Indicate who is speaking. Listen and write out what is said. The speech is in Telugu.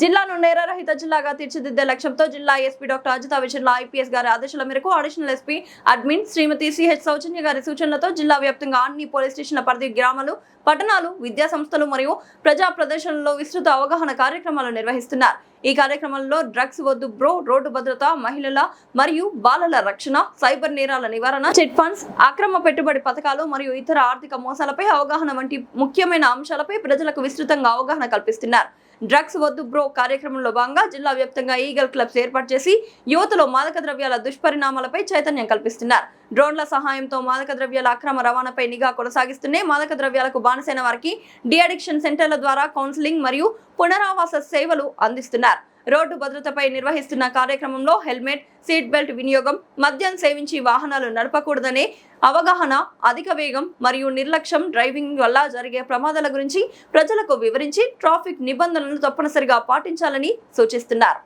Speaker 1: జిల్లాను నేరరహిత జిల్లాగా తీర్చిదిద్దే లక్ష్యంతో జిల్లా ఎస్పీ డాక్టర్ అజితా విచర్ల ఐపీఎస్ గారి ఆదేశాల మేరకు అడిషనల్ ఎస్పీ అడ్మిన్ శ్రీమతి సిహెచ్ సౌజన్య గారి సూచనలతో జిల్లా వ్యాప్తంగా అన్ని పోలీస్ స్టేషన్ల పరిధి గ్రామాలు, పట్టణాలు, విద్యా సంస్థలు మరియు ప్రజా ప్రదర్శనలో విస్తృత అవగాహన కార్యక్రమాలు నిర్వహిస్తున్నారు. ఈ కార్యక్రమంలో డ్రగ్స్ వద్దు బ్రో, రోడ్డు భద్రత, మహిళల మరియు బాలల రక్షణ, సైబర్ నేరాల నివారణ, చిట్ ఫండ్స్, అక్రమ పెట్టుబడి పథకాలు మరియు ఇతర ఆర్థిక మోసాలపై అవగాహన వంటి ముఖ్యమైన అంశాలపై ప్రజలకు విస్తృతంగా అవగాహన కల్పిస్తున్నారు. డ్రగ్స్ వద్దు బ్రో కార్యక్రమంలో భాగంగా జిల్లా వ్యాప్తంగా ఈగల్ క్లబ్స్ ఏర్పాటు చేసి యువతలో మాదక ద్రవ్యాల దుష్పరిణామాలపై చైతన్యం కల్పిస్తున్నారు. డ్రోన్ల సహాయంతో మాదక ద్రవ్యాల అక్రమ రవాణాపై నిఘా కొనసాగిస్తూనే మాదక ద్రవ్యాలకు బానిసైన వారికి డి అడిక్షన్ సెంటర్ల ద్వారా కౌన్సిలింగ్ మరియు పునరావాస సేవలు అందిస్తున్నారు. రోడ్డు భద్రతపై నిర్వహిస్తున్న కార్యక్రమంలో హెల్మెట్, సీట్ బెల్ట్ వినియోగం, మద్యం సేవించి వాహనాలు నడపకూడదనే అవగాహన, అధిక వేగం మరియు నిర్లక్ష్యం డ్రైవింగ్ వల్ల జరిగే ప్రమాదాల గురించి ప్రజలకు వివరించి ట్రాఫిక్ నిబంధనలను తప్పనిసరిగా పాటించాలని సూచిస్తున్నారు.